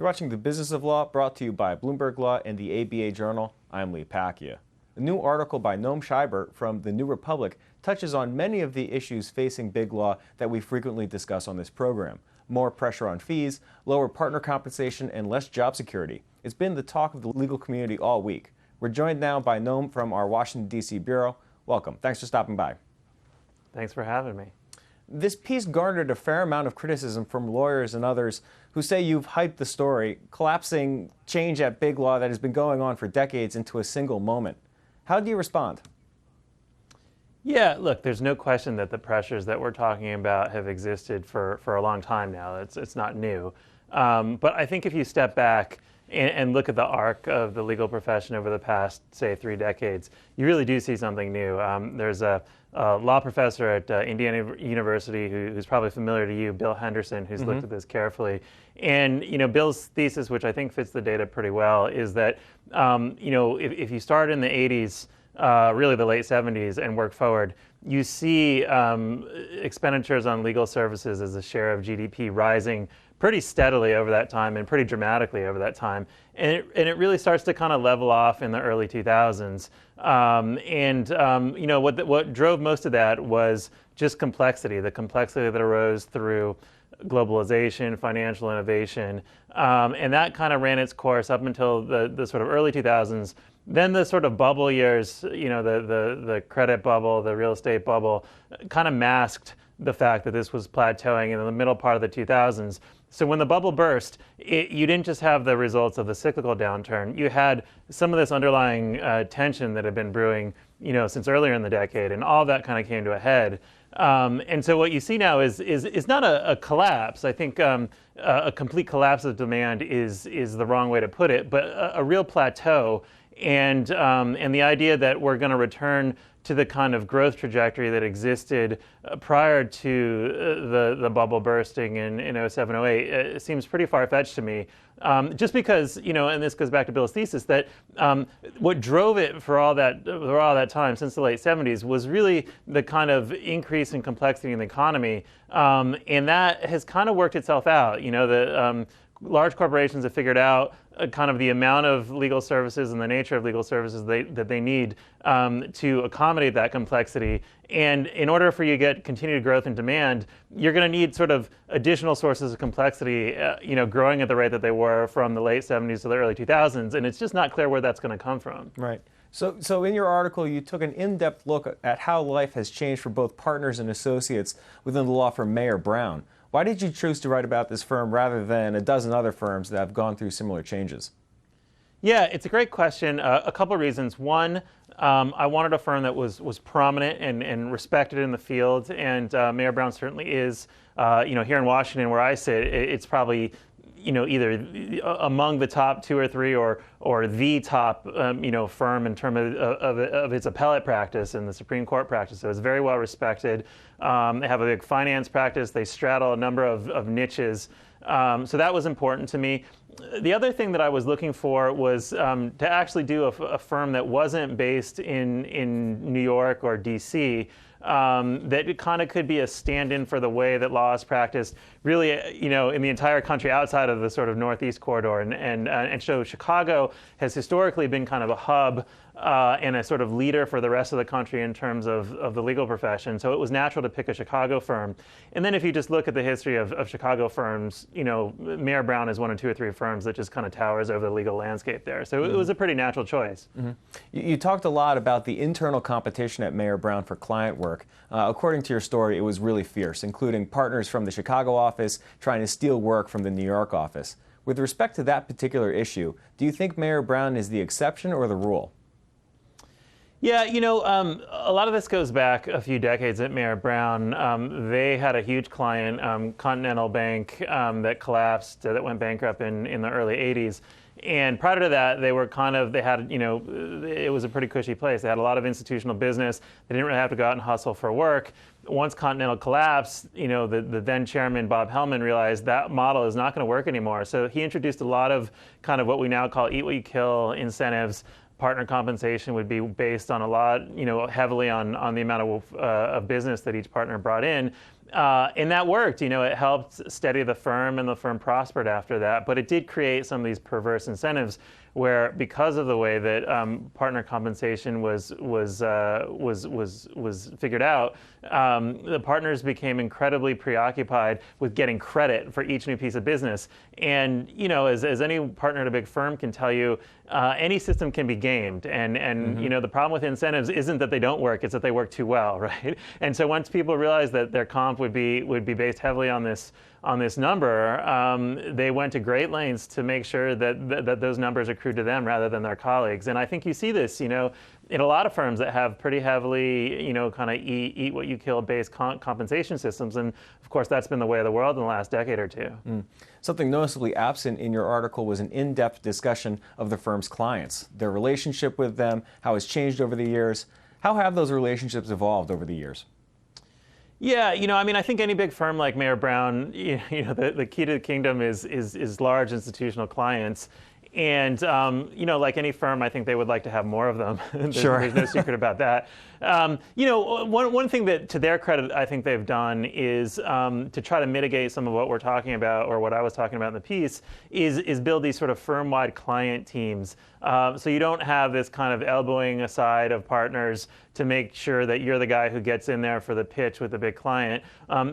You're watching The Business of Law, brought to you by Bloomberg Law and the ABA Journal. I'm Lee Pacchia. A new article by Noam Scheiber from The New Republic touches on many of the issues facing big law that we frequently discuss on this program. More pressure on fees, lower partner compensation, and less job security. It's been the talk of the legal community all week. We're joined now by Noam from our Washington, D.C. bureau. Welcome. Thanks for stopping by. Thanks for having me. This piece garnered a fair amount of criticism from lawyers and others who say you've hyped the story, collapsing change at big law that has been going on for decades into a single moment. How do you respond? Yeah, look, there's no question that the pressures that we're talking about have existed for a long time now. It's not new. But I think if you step back and look at the arc of the legal profession over the past, say, 3 decades, you really do see something new. There's a law professor at Indiana University who's probably familiar to you, Bill Henderson, who's looked at this carefully. And Bill's thesis, which I think fits the data pretty well, is that if you start in the 80s, really the late 70s, and work forward, you see expenditures on legal services as a share of GDP rising pretty steadily over that time and pretty dramatically over that time. And it really starts to kind of level off in the early 2000s. What drove most of that was just complexity, the complexity that arose through globalization, financial innovation, and that kind of ran its course up until the sort of early 2000s. Then the sort of bubble years, the credit bubble, the real estate bubble, kind of masked the fact that this was plateauing in the middle part of the 2000s. So when the bubble burst, you didn't just have the results of the cyclical downturn. You had some of this underlying tension that had been brewing, since earlier in the decade, and all of that kind of came to a head. And so what you see now is not a collapse. I think a complete collapse of demand is the wrong way to put it, but a real plateau. And the idea that we're going to return to the kind of growth trajectory that existed prior to the bubble bursting in 07, 08 seems pretty far-fetched to me. Just because, and this goes back to Bill's thesis, that what drove it for all that time since the late 70s was really the kind of increase in complexity in the economy, and that has kind of worked itself out. The large corporations have figured out kind of the amount of legal services and the nature of legal services that they need to accommodate that complexity. And in order for you to get continued growth and demand, you're going to need sort of additional sources of complexity, growing at the rate that they were from the late 70s to the early 2000s. And it's just not clear where that's going to come from. Right. So in your article, you took an in-depth look at how life has changed for both partners and associates within the law firm Mayer Brown. Why did you choose to write about this firm rather than a dozen other firms that have gone through similar changes? Yeah, it's a great question. A couple of reasons. One, I wanted a firm that was prominent and respected in the field, and Mayer Brown certainly is. Here in Washington, where I sit, it's probably either among the top 2 or 3 or the top firm in terms of its appellate practice and the Supreme Court practice. So it's very well respected. They have a big finance practice. They straddle a number of niches. So that was important to me. The other thing that I was looking for was to actually do a firm that wasn't based in New York or D.C., that kind of could be a stand-in for the way that law is practiced, really, in the entire country outside of the sort of Northeast corridor. And so Chicago has historically been kind of a hub and a sort of leader for the rest of the country in terms of the legal profession. So it was natural to pick a Chicago firm. And then if you just look at the history of Chicago firms, Mayer Brown is one of 2 or 3 firms that just kind of towers over the legal landscape there. So it was a pretty natural choice. You talked a lot about the internal competition at Mayer Brown for client work. According to your story, it was really fierce, including partners from the Chicago office trying to steal work from the New York office. With respect to that particular issue, do you think Mayer Brown is the exception or the rule? Yeah, a lot of this goes back a few decades at Mayer Brown. They had a huge client, Continental Bank, that collapsed, that went bankrupt in the early 80s. And prior to that, it was a pretty cushy place. They had a lot of institutional business. They didn't really have to go out and hustle for work. Once Continental collapsed, the then chairman, Bob Hellman, realized that model is not going to work anymore. So he introduced a lot of kind of what we now call eat what you kill incentives, partner compensation would be based on a lot, heavily on the amount of business that each partner brought in. And that worked. It helped steady the firm, and the firm prospered after that. But it did create some of these perverse incentives, where because of the way that partner compensation was figured out, the partners became incredibly preoccupied with getting credit for each new piece of business. And as any partner at a big firm can tell you, any system can be gamed. And the problem with incentives isn't that they don't work; it's that they work too well, right? And so once people realized that their comp would be based heavily on this number, they went to great lengths to make sure that those numbers accrued to them rather than their colleagues. And I think you see this, in a lot of firms that have pretty heavily, kind of eat what you kill based compensation systems. And of course, that's been the way of the world in the last decade or two. Something noticeably absent in your article was an in-depth discussion of the firm's clients, their relationship with them, how it's changed over the years. How have those relationships evolved over the years? Yeah, I think any big firm like Mayer Brown, the key to the kingdom is large institutional clients. And, like any firm, I think they would like to have more of them. There's no secret about that. One thing that, to their credit, I think they've done is to try to mitigate some of what we're talking about, or what I was talking about in the piece, is build these sort of firm-wide client teams. So you don't have this kind of elbowing aside of partners to make sure that you're the guy who gets in there for the pitch with the big client.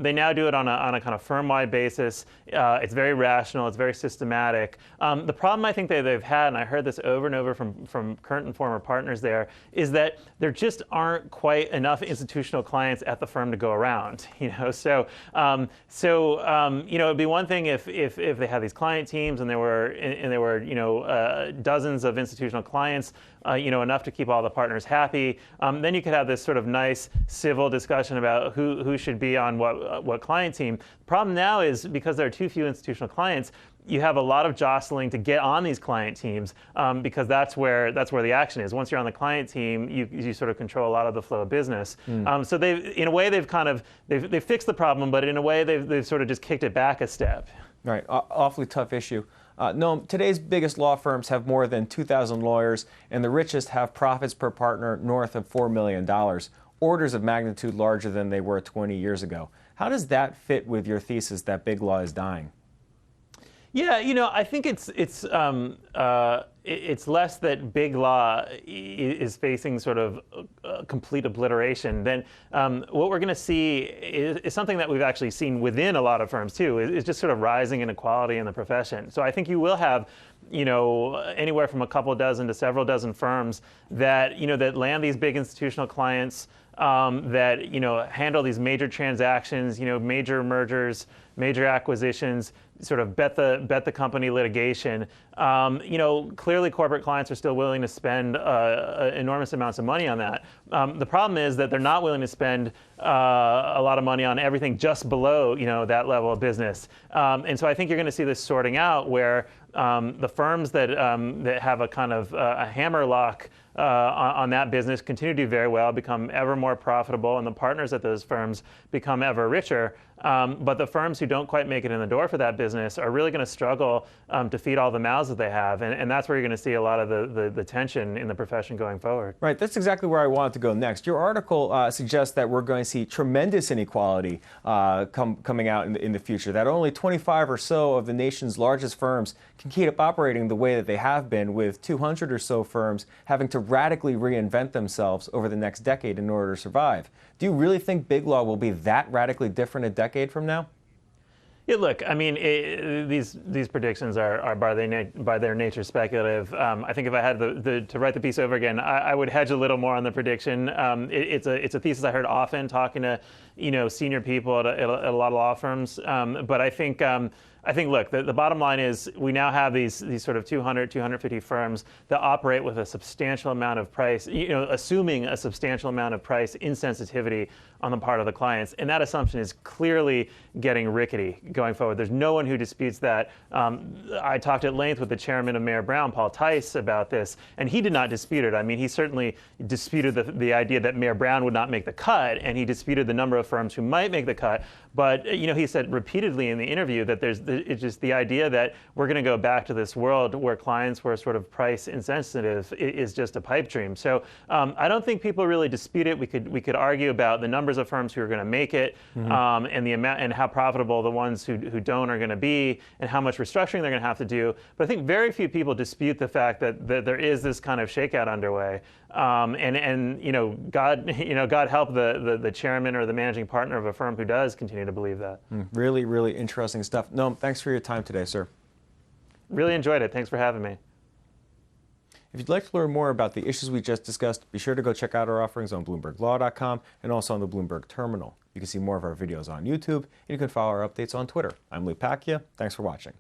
They now do it on a kind of firm-wide basis. It's very rational. It's very systematic. The problem I think they've had, and I heard this over and over from current and former partners there, is that there just aren't quite enough institutional clients at the firm to go around. So it'd be one thing if they had these client teams and there were dozens of institutional clients, enough to keep all the partners happy. Then you could have this sort of nice civil discussion about who should be on what client team. The problem now is, because there are too few institutional clients, you have a lot of jostling to get on these client teams, because that's where the action is. Once you're on the client team, you sort of control a lot of the flow of business. So in a way they've fixed the problem, but in a way they've sort of just kicked it back a step. Right, awfully tough issue. Noam, today's biggest law firms have more than 2,000 lawyers, and the richest have profits per partner north of $4 million, orders of magnitude larger than they were 20 years ago. How does that fit with your thesis that big law is dying? Yeah, I think it's less that big law is facing sort of complete obliteration than what we're going to see is something that we've actually seen within a lot of firms too, is just sort of rising inequality in the profession. So I think you will have, anywhere from a couple dozen to several dozen firms that land these big institutional clients, that handle these major transactions, major mergers, major acquisitions, sort of bet the company litigation. Clearly corporate clients are still willing to spend enormous amounts of money on that. The problem is that they're not willing to spend a lot of money on everything just below that level of business. And so I think you're going to see this sorting out, where the firms that have a kind of a hammer lock on that business continue to do very well, become ever more profitable, and the partners at those firms become ever richer. But the firms who don't quite make it in the door for that business are really going to struggle to feed all the mouths that they have. And that's where you're going to see a lot of the tension in the profession going forward. Right. That's exactly where I wanted to go next. Your article suggests that we're going to see tremendous inequality coming out in the future, that only 25 or so of the nation's largest firms can keep operating the way that they have been, with 200 or so firms having to radically reinvent themselves over the next decade in order to survive. Do you really think big law will be that radically different a decade from now? Yeah, look, I mean, these predictions are by their nature speculative. I think if I had to write the piece over again, I would hedge a little more on the prediction. It's a thesis I heard often talking to senior people at a lot of law firms. But I think look, the bottom line is we now have these sort of 200, 250 firms that operate with a substantial amount of price, assuming a substantial amount of price insensitivity on the part of the clients. And that assumption is clearly getting rickety going forward. There's no one who disputes that. I talked at length with the chairman of Mayer Brown, Paul Tice, about this, and he did not dispute it. I mean, he certainly disputed the idea that Mayer Brown would not make the cut, and he disputed the number of firms who might make the cut. But he said repeatedly in the interview that it's just the idea that we're going to go back to this world where clients were sort of price insensitive is just a pipe dream. So I don't think people really dispute it. We could argue about the numbers of firms who are going to make it, and the amount and how profitable the ones who don't are going to be, and how much restructuring they're going to have to do. But I think very few people dispute the fact that there is this kind of shakeout underway. God help the chairman or the managing partner of a firm who does continue to believe that. Really, really interesting stuff. Noam, thanks for your time today, sir. Really enjoyed it. Thanks for having me. If you'd like to learn more about the issues we just discussed, be sure to go check out our offerings on BloombergLaw.com and also on the Bloomberg Terminal. You can see more of our videos on YouTube, and you can follow our updates on Twitter. I'm Pacchia. Thanks for watching.